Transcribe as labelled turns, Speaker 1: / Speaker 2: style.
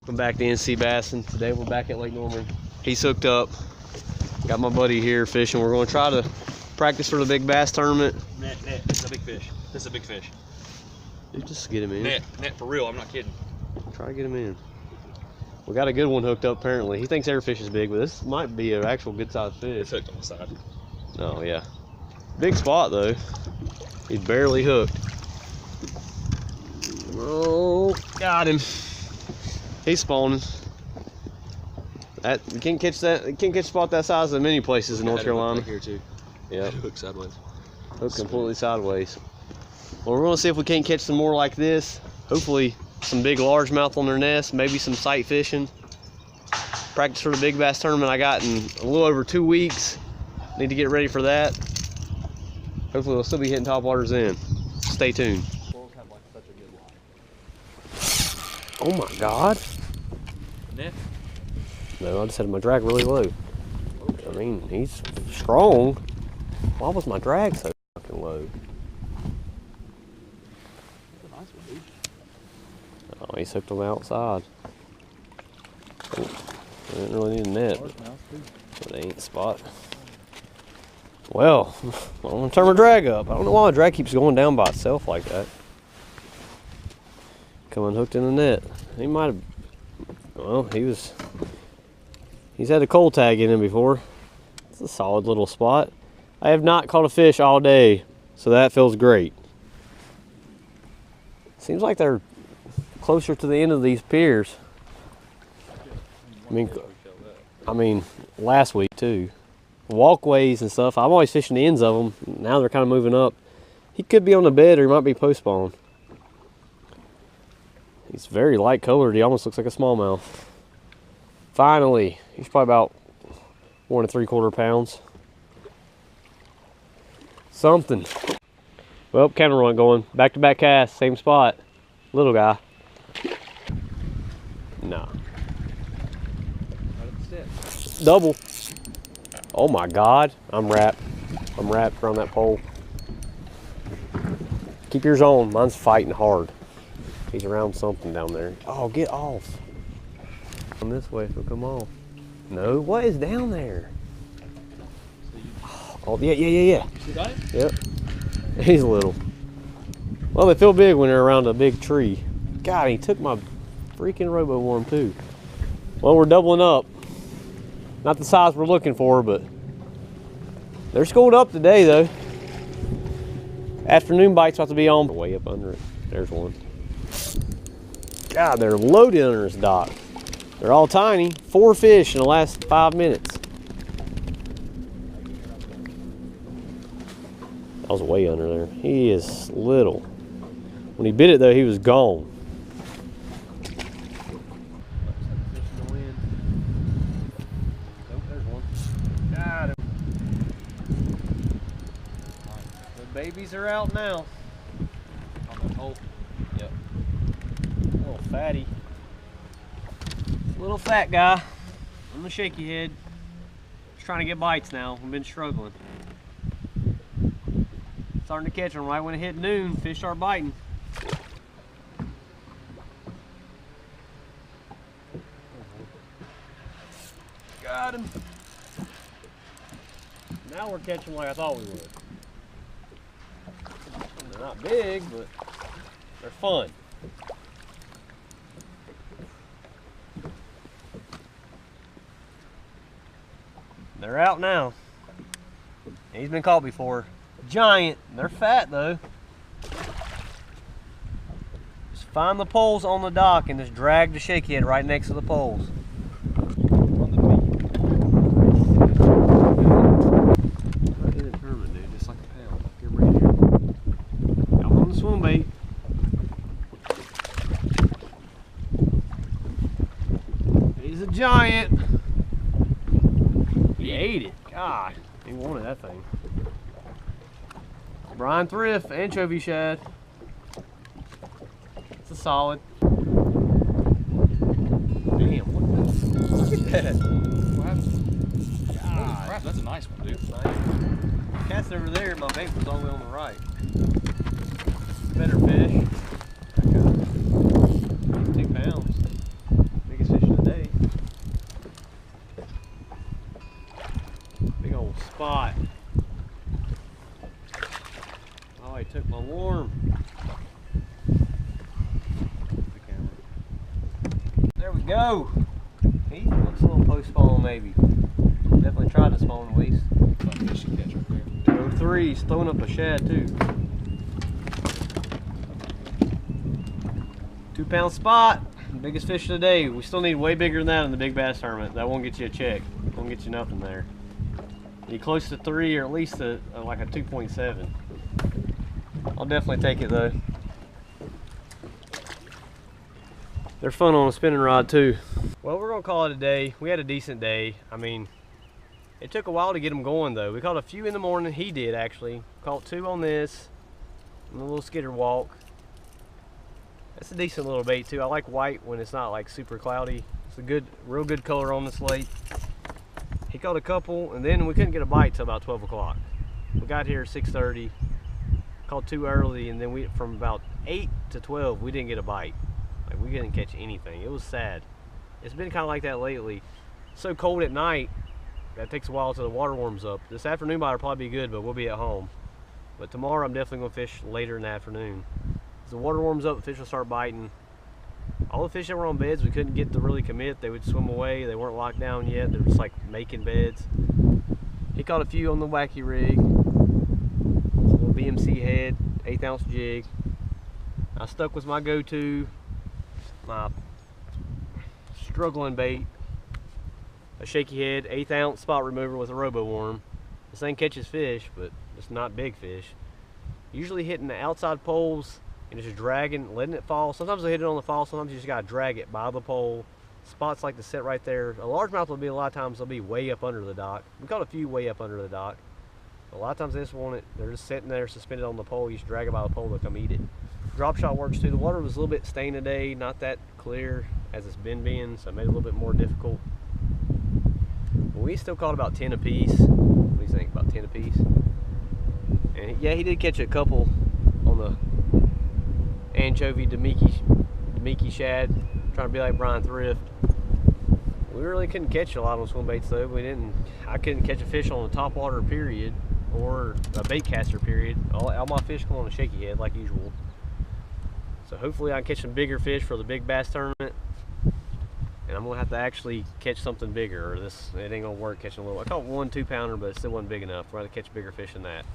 Speaker 1: Welcome back to NC Bassing. Today we're back at Lake Norman. He's hooked up. Got my buddy here fishing. We're going to try to practice for the big bass tournament.
Speaker 2: Net. This is a big fish. This is a big fish.
Speaker 1: Dude, just get him in.
Speaker 2: Net for real. I'm not kidding.
Speaker 1: Try to get him in. We got a good one hooked up apparently. He thinks every fish is big, but this might be an actual good sized fish.
Speaker 2: It's hooked on the side.
Speaker 1: Oh yeah. Big spot though. He's barely hooked. Oh, got him. He's spawning. You can't catch that. You can't catch a spot that size in many places in North Carolina.
Speaker 2: Right here too.
Speaker 1: Yeah.
Speaker 2: Hook sideways.
Speaker 1: Hook completely sideways. Well, we're gonna see if we can't catch some more like this. Hopefully, some big largemouth on their nest. Maybe some sight fishing. Practice for the big bass tournament I got in a little over 2 weeks. Need to get ready for that. Hopefully, we'll still be hitting topwaters in. Stay tuned. Oh my God.
Speaker 2: Net?
Speaker 1: No, I just had my drag really low. I mean, he's strong. Why was my drag so fucking low? Oh, he's hooked on the outside. Oh, I didn't really need a net, but it ain't the spot. Well, I'm gonna turn my drag up. I don't know why my drag keeps going down by itself like that. Coming hooked in the net. He might have, well, he's had a cold tag in him before. It's a solid little spot. I have not caught a fish all day, so that feels great. Seems like they're closer to the end of these piers. I mean, last week too. Walkways and stuff, I'm always fishing the ends of them. Now they're kind of moving up. He could be on the bed or he might be post spawn. He's very light colored. He almost looks like a smallmouth. Finally, he's probably about 1 3/4 pounds. Something. Well, camera run going. Back-to-back cast, same spot. Little guy. Nah. Double. Oh my God. I'm wrapped around that pole. Keep yours on. Mine's fighting hard. He's around something down there. Oh, get off. Come this way, so come off. No, what is down there? Oh, yeah.
Speaker 2: You got it?
Speaker 1: Yep. He's little. Well, they feel big when they're around a big tree. God, he took my freaking robo worm too. Well, we're doubling up. Not the size we're looking for, but they're schooled up today though. Afternoon bite's about to be on. Way up under it. There's one. God, they're loaded under this dock. They're all tiny. 4 fish in the last 5 minutes. That was way under there. He is little. When he bit it though, he was gone. There's one. Got him. The babies are out now.
Speaker 2: On the hole.
Speaker 1: Yep. Little fatty. Little fat guy on the shaky head. Just trying to get bites now. We've been struggling. Starting to catch them right when it hit noon. Fish start biting. Got him. Now we're catching like I thought we would. They're not big, but they're fun. They're out now. He's been caught before. Giant. They're fat though. Just find the poles on the dock and just drag the shaky head right next to the poles. On the beat. Right in the tournament, dude. Just like a pound. Here, right here. Out on the swim bait. He's a giant. He ate it. God, he wanted that thing. Brian Thrift, anchovy shad. It's a solid. Damn, look at that.
Speaker 2: What happened? God. Crap, that's a nice one, dude.
Speaker 1: Nice. Cast over there, my bait was all the way on the right. Better fish. 2 pounds. Big There we go. He looks a little post spawn maybe. Definitely tried to spawn at least.
Speaker 2: Fun fish to catch right there.
Speaker 1: 03, he's throwing up a shad too. 2-pound spot. Biggest fish of the day. We still need way bigger than that in the big bass tournament. That won't get you a check. Won't get you nothing there. You close to 3 or at least like a 2.7. I'll definitely take it though. They're fun on a spinning rod too. Well, we're gonna call it a day. We had a decent day. I mean, it took a while to get them going though. We caught a few in the morning. He did actually. Caught 2 on this, and a little skitter walk. That's a decent little bait too. I like white when it's not like super cloudy. It's a good, real good color on this lake. He caught a couple, and then we couldn't get a bite till about 12 o'clock. We got here at 6:30. Caught 2 early, and then from about 8 to 12, we didn't get a bite. Like, we didn't catch anything. It was sad. It's been kind of like that lately. It's so cold at night that it takes a while till the water warms up. This afternoon bite will probably be good, but we'll be at home. But tomorrow I'm definitely gonna fish later in the afternoon. As the water warms up, the fish will start biting. All the fish that were on beds, we couldn't get to really commit. They would swim away. They weren't locked down yet. They were just like making beds. He caught a few on the wacky rig. Little BMC head, 1/8 ounce jig. I stuck with my go-to, my struggling bait, a shaky head, 1/8 ounce spot remover with a robo worm. This thing catches fish, but it's not big fish. Usually hitting the outside poles and just dragging, letting it fall. Sometimes I hit it on the fall, sometimes you just gotta drag it by the pole. Spots like to sit right there. A largemouth will be, a lot of times they'll be way up under the dock. We caught a few way up under the dock. A lot of times they just want it, they're just sitting there suspended on the pole. You just drag it by the pole, they'll come eat it. Drop shot works too. The water was a little bit stained today, not that clear as it's been being, so it made it a little bit more difficult. But we still caught about 10 apiece. What do you think, about 10 apiece? And yeah, he did catch a couple on the anchovy Demiki shad, trying to be like Brian Thrift. We really couldn't catch a lot on swim baits though. I couldn't catch a fish on the Topwater period or a bait caster period. All my fish come on a shaky head like usual. So hopefully I can catch some bigger fish for the big bass tournament. And I'm gonna have to actually catch something bigger, or it ain't gonna work catching a little. I caught 1 2-pounder, but it still wasn't big enough. We're gonna catch bigger fish than that.